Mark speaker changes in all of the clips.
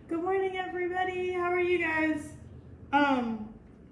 Speaker 1: Good morning, everybody. How are you guys?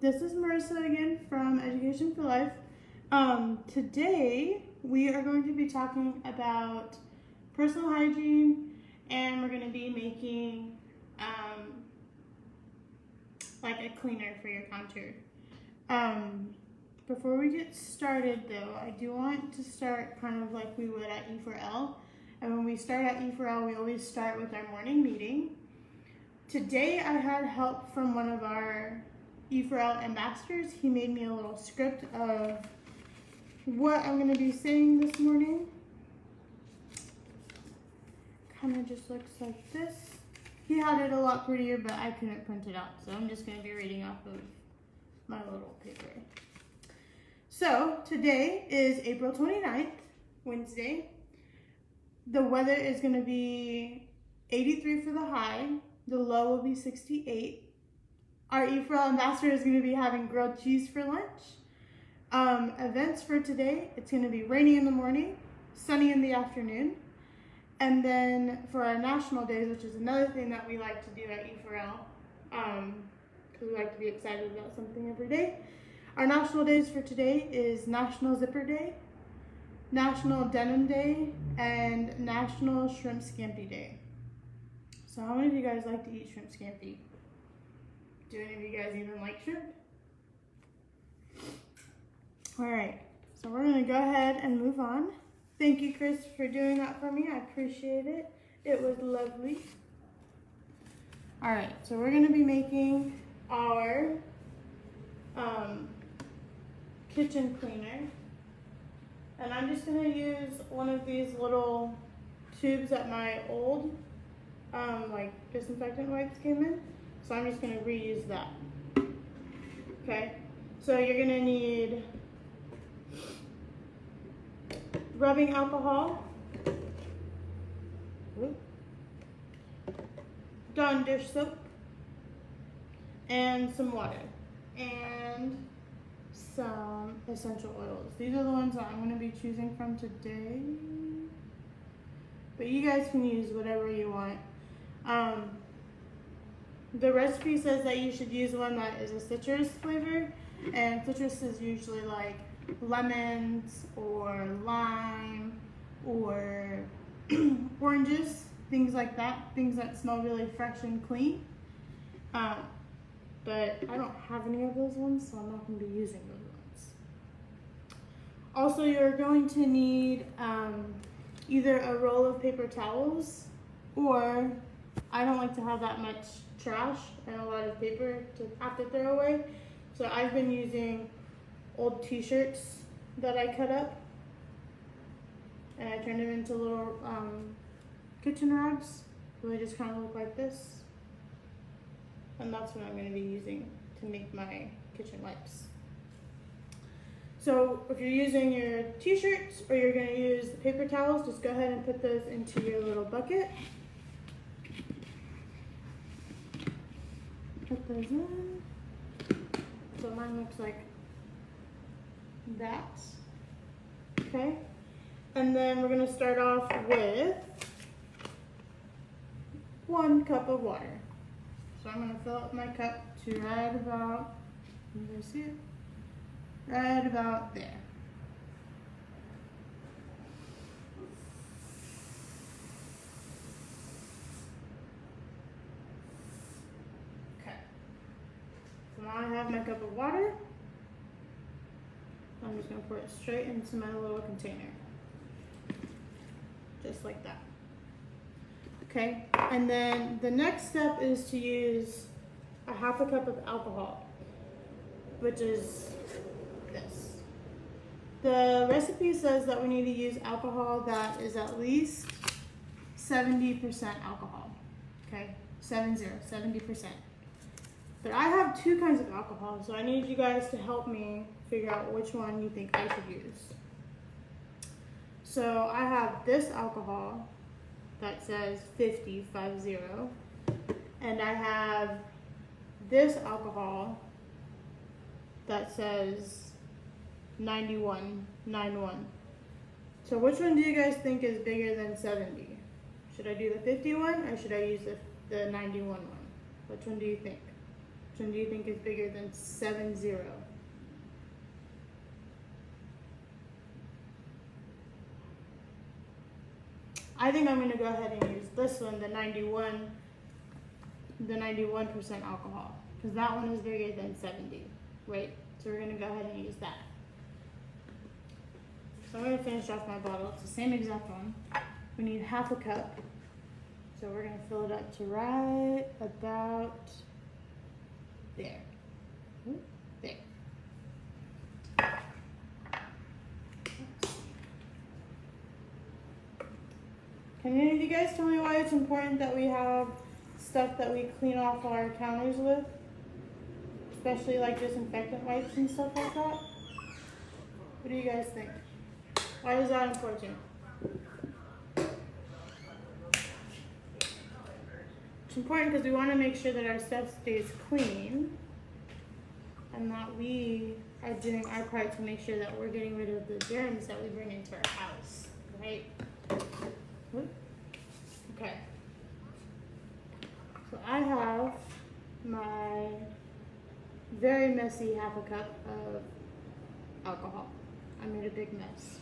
Speaker 1: This is Marissa again from Education for Life. Today we are going to be talking about personal hygiene, and we're going to be making like a cleaner for your counter. Before we get started, though, I do want to start kind of like we would at E4L. And when we start at E4L, we always start with our morning meeting. Today I had help from one of our E4L ambassadors. He made me a little script of what I'm going to be saying this morning. Kind of just looks like this. He had it a lot prettier, but I couldn't print it out, so I'm just going to be reading off of my little paper. So today is April 29th, Wednesday. The weather is going to be 83 for the high. The low will be 68. Our E4L ambassador is going to be having grilled cheese for lunch. Events for today, it's going to be rainy in the morning, sunny in the afternoon. And then for our national days, which is another thing that we like to do at E4L, because we like to be excited about something every day. Our national days for today is National Zipper Day, National Denim Day, and National Shrimp Scampi Day. So how many of you guys like to eat shrimp scampi? Do any of you guys even like shrimp? All right, so we're gonna go ahead and move on. Thank you, Chris, for doing that for me. I appreciate it. It was lovely. All right, so we're gonna be making our kitchen cleaner. And I'm just gonna use one of these little tubes that my old like disinfectant wipes came in. So I'm just gonna reuse that. Okay, so you're gonna need rubbing alcohol, Dawn dish soap, and some water, and some essential oils. These are the ones that I'm going to be choosing from today, but you guys can use whatever you want. The recipe says that you should use one that is a citrus flavor, and citrus is usually like lemons or lime or oranges, things like that, things that smell really fresh and clean. But I don't have any of those ones, so I'm not going to be using those ones. Also, you're going to need either a roll of paper towels, or I don't like to have that much trash and a lot of paper to have to throw away. So I've been using old t-shirts that I cut up, and I turned them into little kitchen rags. So they just kind of look like this. And that's what I'm going to be using to make my kitchen wipes. So if you're using your t-shirts or you're going to use the paper towels, just go ahead and put those into your little bucket. Put those in. So mine looks like that. Okay. And then we're going to start off with 1 cup of water. So I'm going to fill up my cup to right about, you guys see it? Right about there. Okay. So now I have my cup of water. I'm just going to pour it straight into my little container. Just like that. Okay, and then the next step is to use a 1/2 cup of alcohol, which is this. The recipe says that we need to use alcohol that is at least 70% alcohol. Okay, 70%. But I have 2 kinds of alcohol, so I need you guys to help me figure out which one you think I should use. So I have this alcohol that says 50, and I have this alcohol that says 91. So which one do you guys think is bigger than 70? Should I do the 51 or should I use the the 91 one? Which one do you think? Which one do you think is bigger than 70? I think I'm going to go ahead and use this one, the 91% alcohol, because that one is bigger than 70, right? So we're going to go ahead and use that. So I'm going to finish off my bottle. It's the same exact one. We need half a cup. So we're going to fill it up to right about there. There. Can any of you guys tell me why it's important that we have stuff that we clean off our counters with? Especially like disinfectant wipes and stuff like that? What do you guys think? Why is that important? It's important because we want to make sure that our stuff stays clean and that we are doing our part to make sure that we're getting rid of the germs that we bring into our house, right? Okay. So I have my very messy half a cup of alcohol. I made a big mess.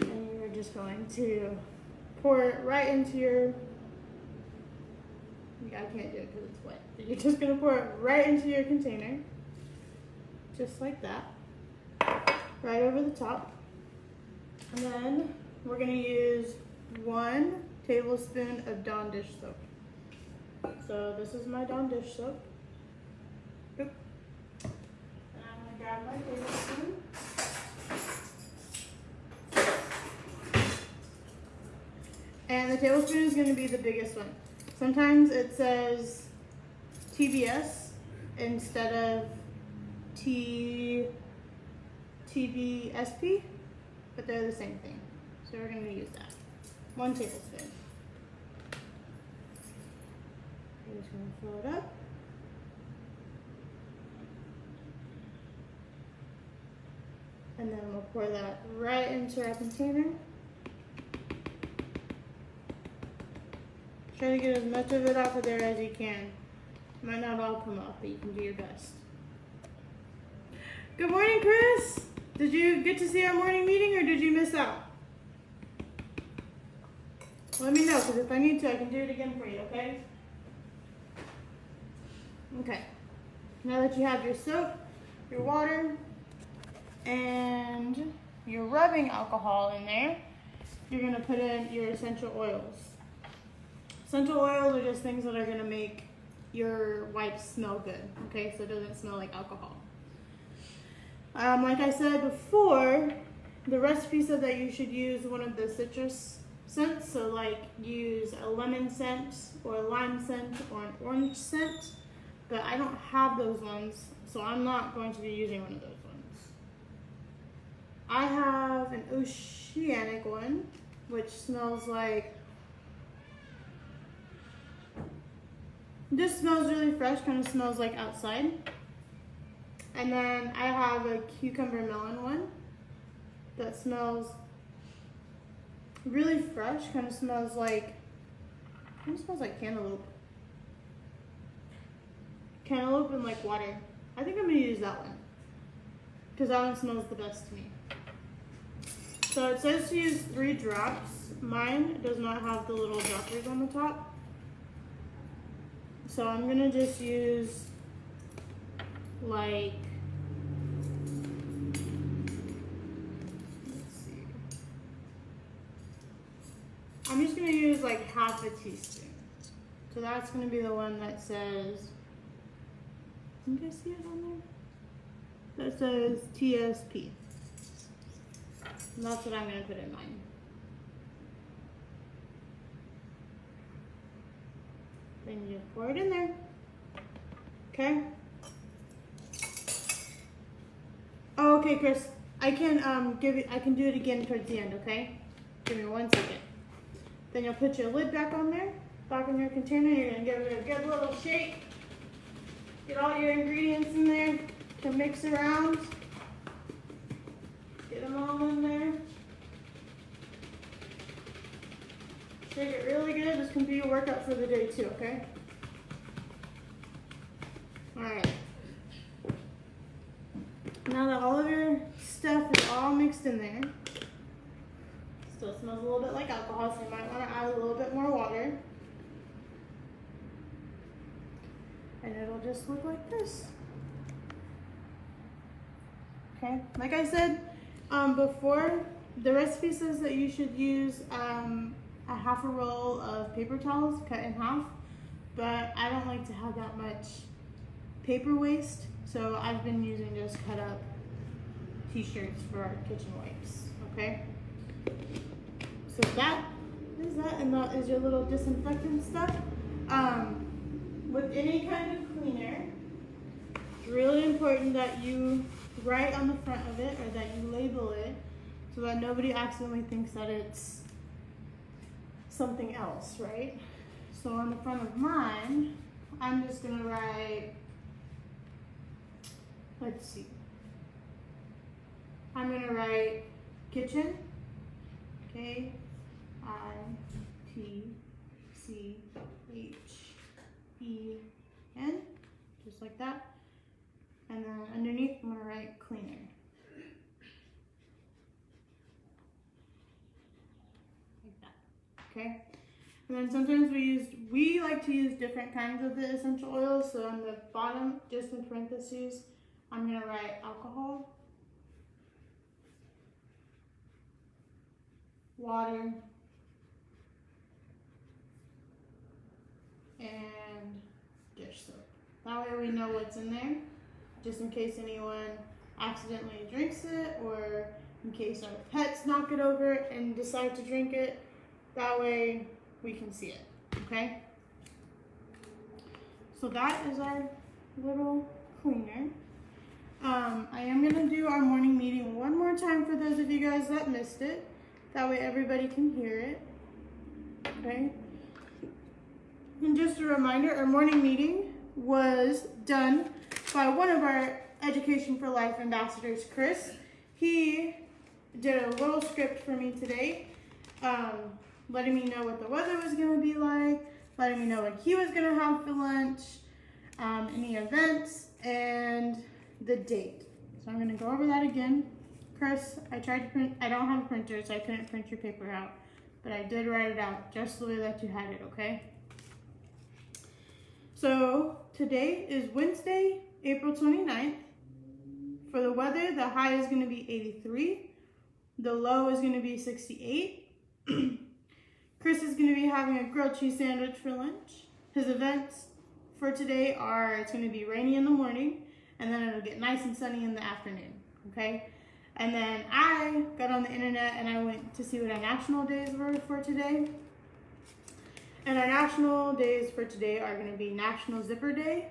Speaker 1: And you're just going to pour it right into your, I can't do it because it's wet. But you're just going to pour it right into your container. Just like that. Right over the top. And then we're going to use 1 tablespoon of Dawn dish soap. So this is my Dawn dish soap. Oop. And I'm going to grab my tablespoon. And the tablespoon is going to be the biggest one. Sometimes it says TBS instead of TBSP, but they're the same thing. So we're going to use that. 1 tablespoon. We're just going to fill it up. And then we'll pour that right into our container. Try to get as much of it off of there as you can. Might not all come off, but you can do your best. Good morning, Chris. Did you get to see our morning meeting or did you miss out? Let me know, because if I need to, I can do it again for you, okay? Okay. Now that you have your soap, your water, and your rubbing alcohol in there, you're going to put in your essential oils. Essential oils are just things that are going to make your wipes smell good, okay? So it doesn't smell like alcohol. Like I said before, the recipe said that you should use one of the citrus scents. So like use a lemon scent or a lime scent or an orange scent. But I don't have those ones, so I'm not going to be using one of those ones. I have an oceanic one, which smells like, this smells really fresh, kind of smells like outside. And then I have a cucumber melon one that smells really fresh, kind of smells like cantaloupe. Cantaloupe and like water. I think I'm gonna use that one because that one smells the best to me. So it says to use 3 drops. Mine does not have the little droppers on the top. So I'm gonna just use like, let's see. I'm just gonna use like half a teaspoon. So that's gonna be the one that says, can you guys see it on there? That says TSP. And that's what I'm gonna put in mine. Then you just pour it in there. Okay. Oh, okay, Chris. I can I can do it again towards the end, okay? Give me 1 second. Then you'll put your lid back on there, back in your container. You're gonna give it a good little shake. Get all your ingredients in there to mix around. Get them all in there. Shake it really good. This can be a workout for the day too, okay? Alright. Now that all of your stuff is all mixed in there, still smells a little bit like alcohol, so you might want to add a little bit more water. And it'll just look like this. Okay, like I said before, the recipe says that you should use a half a roll of paper towels cut in half, but I don't like to have that much paper waste, so I've been using just cut up t-shirts for our kitchen wipes, okay? So that is that, and that is your little disinfectant stuff. With any kind of cleaner, it's really important that you write on the front of it, or that you label it, so that nobody accidentally thinks that it's something else, right? So on the front of mine, I'm just gonna write, let's see, I'm gonna write kitchen, Kitchen, just like that. And then underneath, I'm gonna write cleaner. Like that, okay? And then sometimes we like to use different kinds of the essential oils. So on the bottom, just in parentheses, I'm gonna write alcohol, water, and dish soap. That way we know what's in there, just in case anyone accidentally drinks it, or in case our pets knock it over and decide to drink it. That way we can see it, okay? So that is our little cleaner. I am gonna do our morning meeting one more time for those of you guys that missed it. That way everybody can hear it, okay? And just a reminder, our morning meeting was done by one of our Education for Life ambassadors, Chris. He did a little script for me today, letting me know what the weather was gonna be like, letting me know what he was gonna have for lunch, any events, and the date. So I'm gonna go over that again. Chris, I tried to print, I don't have a printer, so I couldn't print your paper out, but I did write it out just the way that you had it, okay? So today is Wednesday, April 29th. For the weather, the high is gonna be 83. The low is gonna be 68. Chris is gonna be having a grilled cheese sandwich for lunch. His events for today are, it's gonna be rainy in the morning, and then it'll get nice and sunny in the afternoon, okay? And then I got on the internet and I went to see what our national days were for today. And our national days for today are gonna be National Zipper Day,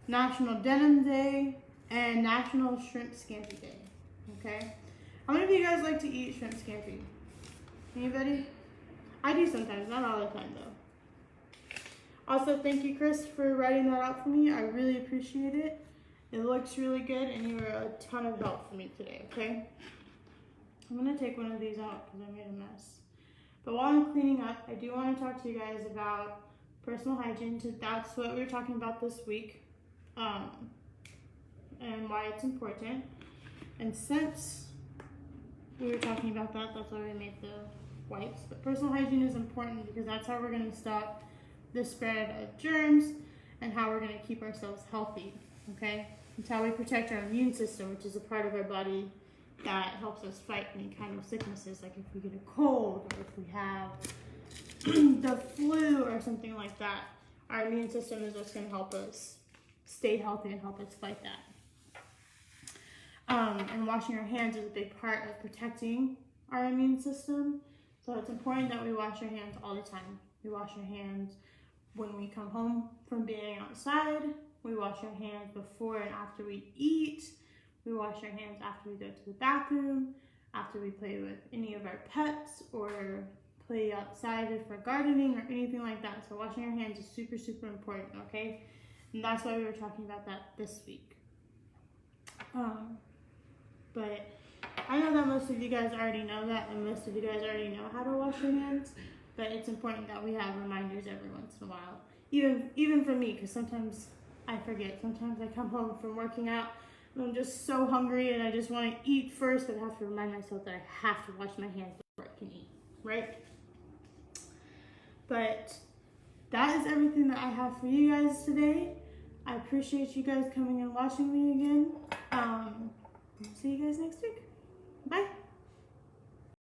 Speaker 1: National Denim Day, and National Shrimp Scampi Day, okay? How many of you guys like to eat shrimp scampi? Anybody? I do sometimes, not all the time though. Also, thank you, Chris, for writing that out for me. I really appreciate it. It looks really good, and you were a ton of help for me today, okay? I'm gonna take one of these out because I made a mess. But while I'm cleaning up, I do want to talk to you guys about personal hygiene. That's what we were talking about this week, and why it's important. And since we were talking about that, that's why we made the wipes. But personal hygiene is important because that's how we're gonna stop the spread of germs and how we're gonna keep ourselves healthy, okay? It's how we protect our immune system, which is a part of our body that helps us fight any kind of sicknesses, like if we get a cold or if we have the flu or something like that. Our immune system is what's gonna help us stay healthy and help us fight that. And washing our hands is a big part of protecting our immune system. So it's important that we wash our hands all the time. We wash our hands when we come home from being outside. We wash our hands before and after we eat. We wash our hands after we go to the bathroom, after we play with any of our pets or play outside if we're gardening or anything like that. So washing our hands is super, super important, okay? And that's why we were talking about that this week. But I know that most of you guys already know that, and most of you guys already know how to wash your hands. but it's important that we have reminders every once in a while. Even for me, because sometimes I forget. Sometimes I come home from working out and I'm just so hungry and I just want to eat first, but I have to remind myself that I have to wash my hands before I can eat, right? But that is everything that I have for you guys today. I appreciate you guys coming and watching me again. See you guys next week. Bye.